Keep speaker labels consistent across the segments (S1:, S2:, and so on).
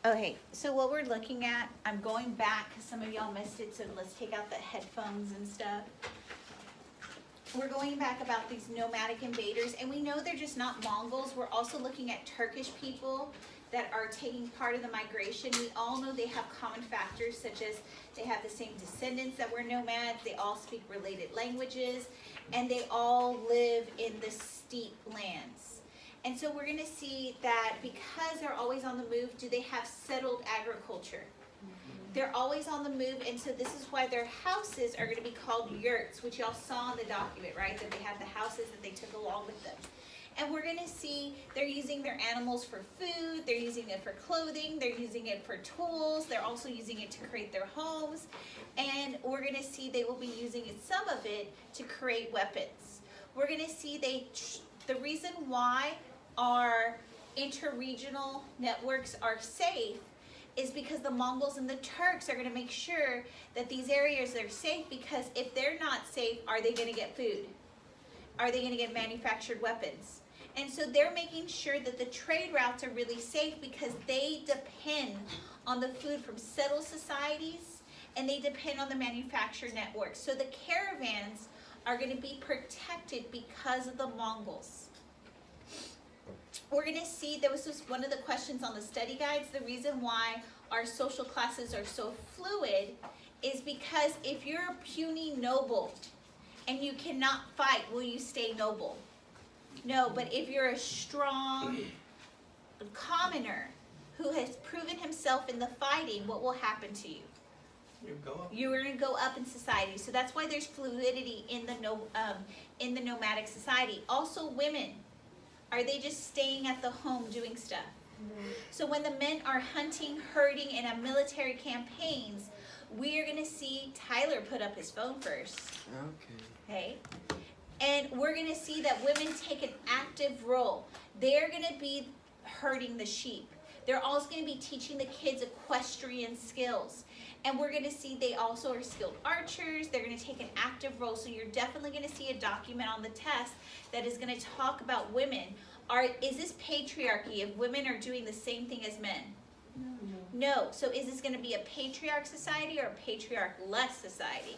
S1: Okay, so what we're looking at, I'm going back because some of y'all missed it, so let's take out the headphones and stuff. We're going back about these nomadic invaders, and we know they're just not Mongols. We're also looking at Turkish people that are taking part of the migration. We all know they have common factors, such as they have the same descendants that were nomads, they all speak related languages, and they all live in the steppe lands. And so we're gonna see that because they're always on the move, do they have settled agriculture? They're always on the move, and so this is why their houses are gonna be called yurts, which y'all saw in the document, right? That they had the houses that they took along with them. And we're gonna see they're using their animals for food, they're using it for clothing, they're using it for tools, they're also using it to create their homes, and we're gonna see they will be using some of it to create weapons. We're gonna see the reason why our interregional networks are safe is because the Mongols and the Turks are going to make sure that these areas are safe, because if they're not safe, are they going to get food? Are they going to get manufactured weapons? And so they're making sure that the trade routes are really safe, because they depend on the food from settled societies, and they depend on the manufactured networks. So the caravans are going to be protected because of the Mongols. We're going to see, there was just one of the questions on the study guides, the reason why our social classes are so fluid is because if you're a puny noble and you cannot fight, will you stay noble? No, but if you're a strong commoner who has proven himself in the fighting, what will happen to you?
S2: You go up.
S1: You're going to go up in society. So that's why there's fluidity in the nomadic society. Also, women. Are they just staying at the home doing stuff? So when the men are hunting, herding, and on military campaigns, we are going to see Tyler put up his phone first. Okay. And we're going to see that women take an active role. They're going to be herding the sheep. They're also going to be teaching the kids equestrian skills. And we're going to see they also are skilled archers. They're going to take an active role. So you're definitely going to see a document on the test that is going to talk about women. Is this patriarchy if women are doing the same thing as men? No. So is this going to be a patriarch society or a patriarch-less society?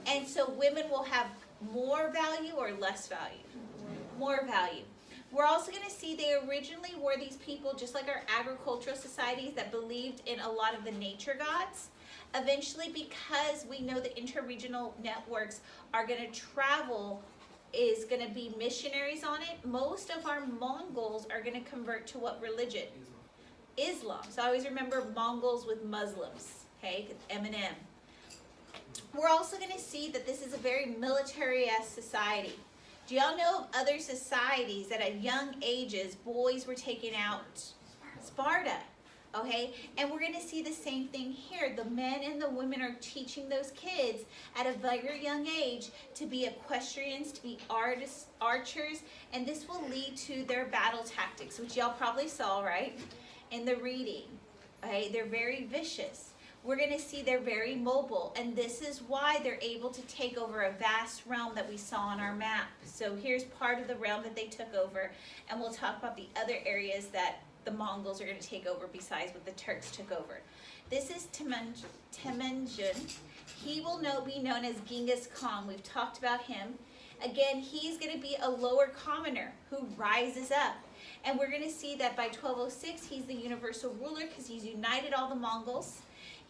S1: And so women will have more value or less value? More value. We're also going to see they originally were these people, just like our agricultural societies, that believed in a lot of the nature gods. Eventually, because we know the interregional networks are going to travel, is going to be missionaries on it, most of our Mongols are going to convert to what religion? Islam. So I always remember Mongols with Muslims, okay, Eminem. We're also going to see that this is a very military-esque society. Do y'all know of other societies that at young ages, boys were taken out? Sparta, okay? And we're going to see the same thing here. The men and the women are teaching those kids at a very young age to be equestrians, to be artists, archers, and this will lead to their battle tactics, which y'all probably saw, right, in the reading, okay? They're very vicious. We're going to see they're very mobile, and this is why they're able to take over a vast realm that we saw on our map. So here's part of the realm that they took over, and we'll talk about the other areas that the Mongols are going to take over besides what the Turks took over. This is Temujin. He will be known as Genghis Khan. We've talked about him. Again, he's going to be a lower commoner who rises up. And we're going to see that by 1206, he's the universal ruler because he's united all the Mongols.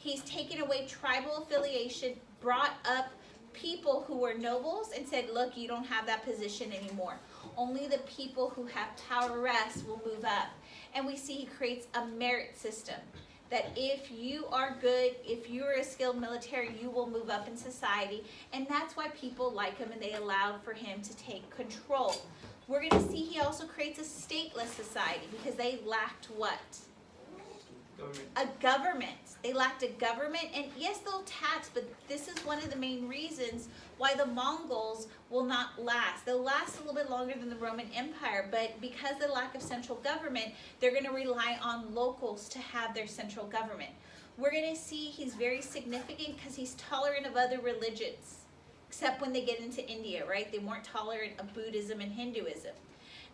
S1: He's taken away tribal affiliation, brought up people who were nobles and said, look, you don't have that position anymore. Only the people who have prowess will move up. And we see he creates a merit system, that if you are good, if you're a skilled military, you will move up in society. And that's why people like him and they allowed for him to take control. We're going to see he also creates a stateless society because they lacked what? A government. They lacked a government, and yes, they'll tax, but this is one of the main reasons why the Mongols will not last. They'll last a little bit longer than the Roman Empire, but because of the lack of central government, they're going to rely on locals to have their central government. We're going to see he's very significant because he's tolerant of other religions, except when they get into India, right? They weren't tolerant of Buddhism and Hinduism.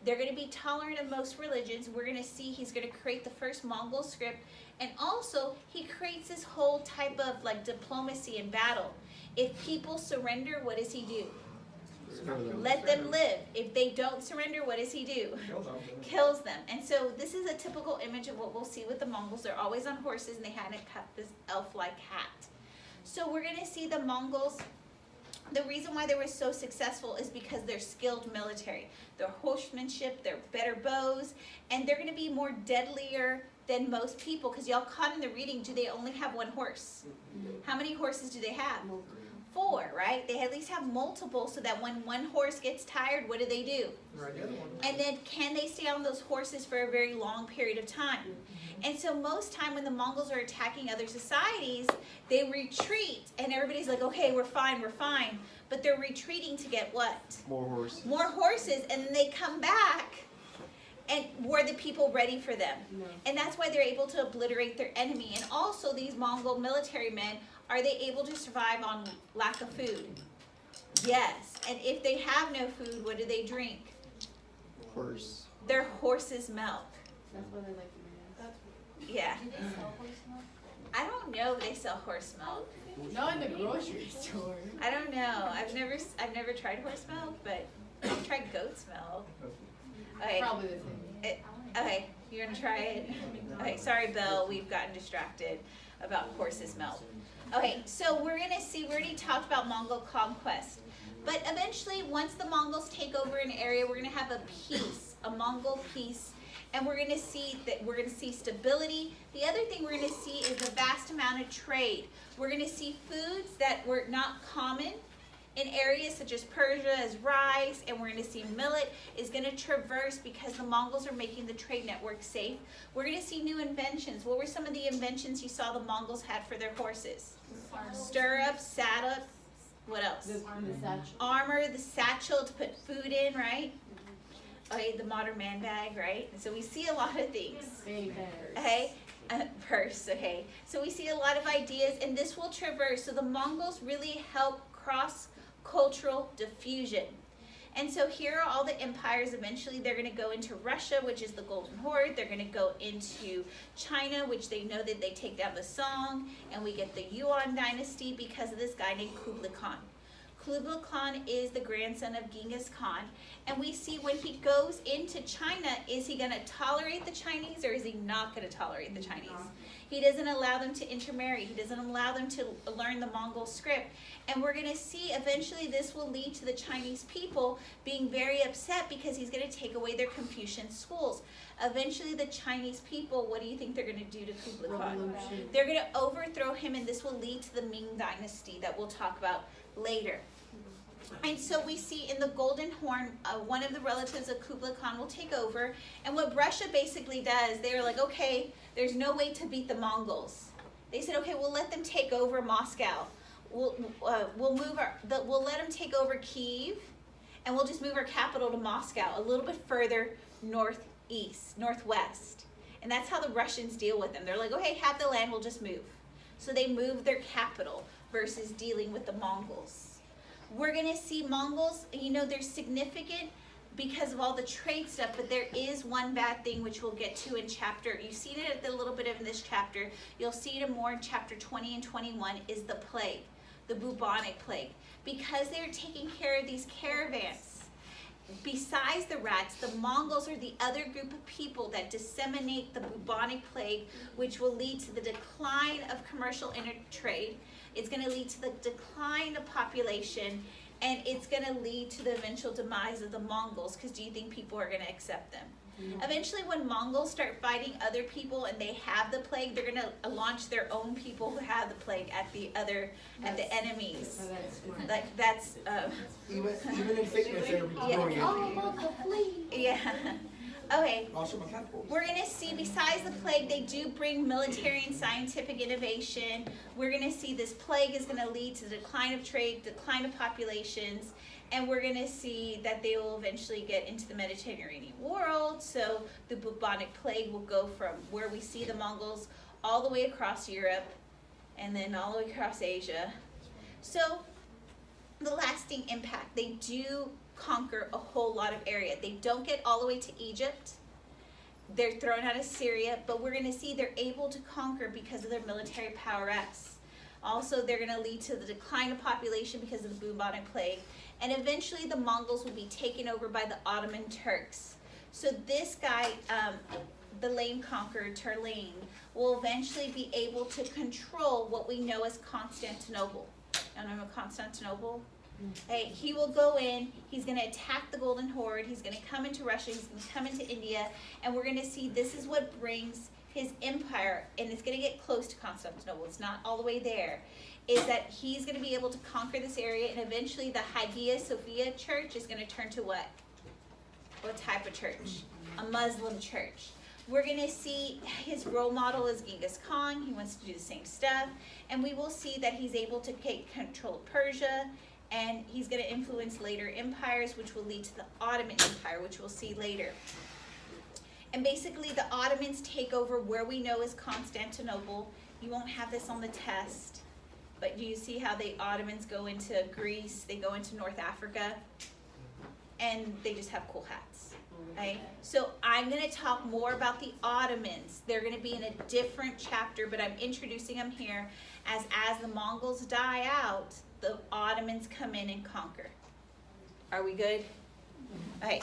S1: They're going to be tolerant of most religions. We're going to see he's going to create the first Mongol script. And also, he creates this whole type of like diplomacy in battle. If people surrender, what does he do? Let them live. If they don't surrender, what does he do? Kills them. And so this is a typical image of what we'll see with the Mongols. They're always on horses and they hadn't cut this elf-like hat. So we're going to see the Mongols. The reason why they were so successful is because they're skilled military. Their horsemanship, they're better bows, and they're going to be more deadlier than most people. Because y'all caught in the reading, do they only have one horse? How many horses do they have? 4, right? They at least have multiple so that when one horse gets tired, what do? And then can they stay on those horses for a very long period of time? And so most time when the Mongols are attacking other societies, they retreat and everybody's like, okay, we're fine. But they're retreating to get what?
S2: More horses.
S1: More horses, and then they come back. And were the people ready for them? No. And that's why they're able to obliterate their enemy. And also these Mongol military men, are they able to survive on lack of food? Yes. And if they have no food, what do they drink?
S2: Horse.
S1: Their horse's milk.
S3: That's why they like it.
S1: Yeah.
S4: Do they sell horse milk?
S1: I don't know if they sell horse milk.
S3: Not in the grocery store.
S1: I don't know. I've never tried horse milk, but I've tried goat's milk. Okay.
S3: Probably the same.
S1: Okay, you're gonna try it? Okay, sorry, Bill, we've gotten distracted about horse's milk. Okay, so we're gonna see, we already talked about Mongol conquest. But eventually, once the Mongols take over an area, we're gonna have a peace, a Mongol peace, and we're gonna see stability. The other thing we're gonna see is a vast amount of trade. We're gonna see foods that were not common in areas such as Persia as rice, and we're going to see millet is going to traverse because the Mongols are making the trade network safe. We're going to see new inventions. What were some of the inventions you saw the Mongols had for their horses? Stirrups, saddles, what else?
S3: The satchel.
S1: Armor, the satchel to put food in, right? Okay, the modern man bag, right? And so we see a lot of things. Okay, purse, okay. So we see a lot of ideas, and this will traverse. So the Mongols really help cross-cultural diffusion. And so here are all the empires. Eventually they're going to go into Russia, which is the Golden Horde. They're going to go into China, which they know that they take down the Song, and we get the Yuan dynasty because of this guy named Kublai Khan. Kublai Khan is the grandson of Genghis Khan, and we see when he goes into China, is he going to tolerate the Chinese or is he not going to tolerate the Chinese? He doesn't allow them to intermarry. He doesn't allow them to learn the Mongol script. And we're going to see eventually this will lead to the Chinese people being very upset because he's going to take away their Confucian schools. Eventually the Chinese people, what do you think they're going to do to Kublai Khan? They're going to overthrow him, and this will lead to the Ming dynasty that we'll talk about later. And so we see in the Golden Horn, one of the relatives of Kublai Khan will take over. And what Russia basically does, they were like, okay, there's no way to beat the Mongols. They said, okay, we'll let them take over Moscow. We'll let them take over Kyiv, and we'll just move our capital to Moscow, a little bit further northwest. And that's how the Russians deal with them. They're like, okay, have the land, we'll just move. So they move their capital versus dealing with the Mongols. We're going to see Mongols, you know, they're significant because of all the trade stuff, but there is one bad thing which we'll get to in chapter, you've seen it a little bit in this chapter, you'll see it more in chapter 20 and 21, is the plague, the bubonic plague. Because they're taking care of these caravans, besides the rats, the Mongols are the other group of people that disseminate the bubonic plague, which will lead to the decline of commercial intertrade. It's going to lead to the decline of population, and it's going to lead to the eventual demise of the Mongols, because do you think people are going to accept them? Eventually, when Mongols start fighting other people and they have the plague, they're going to launch their own people who have the plague at the enemies. Like that's
S5: even in sickness, they're doing it.
S4: All about the flea.
S1: yeah. Okay.
S5: Also mechanical.
S1: We're going to see, besides the plague, they do bring military and scientific innovation. We're going to see this plague is going to lead to the decline of trade, decline of populations, and we're going to see that they will eventually get into the Mediterranean world. So the bubonic plague will go from where we see the Mongols all the way across Europe and then all the way across Asia. So the lasting impact, they do conquer a whole lot of area. They don't get all the way to Egypt. They're thrown out of Syria, but we're going to see they're able to conquer because of their military prowess. Also, they're going to lead to the decline of population because of the bubonic plague. And eventually the Mongols will be taken over by the Ottoman Turks. So this guy, the lame conqueror, Turlane, will eventually be able to control what we know as Constantinople. You know Constantinople? Hey, he will go in, he's going to attack the Golden Horde, he's going to come into Russia, he's going to come into India, and we're going to see this is what brings his empire, and it's going to get close to Constantinople, it's not all the way there, is that he's going to be able to conquer this area, and eventually the Hagia Sophia church is going to turn to what? What type of church? A Muslim church. We're going to see his role model is Genghis Khan. He wants to do the same stuff. And we will see that he's able to take control of Persia, and he's going to influence later empires, which will lead to the Ottoman Empire, which we'll see later. And basically the Ottomans take over where we know as Constantinople. You won't have this on the test, but you see how the Ottomans go into Greece, they go into North Africa, and they just have cool hats. Okay? So I'm going to talk more about the Ottomans. They're going to be in a different chapter, but I'm introducing them here as the Mongols die out, the Ottomans come in and conquer. Are we good? Okay.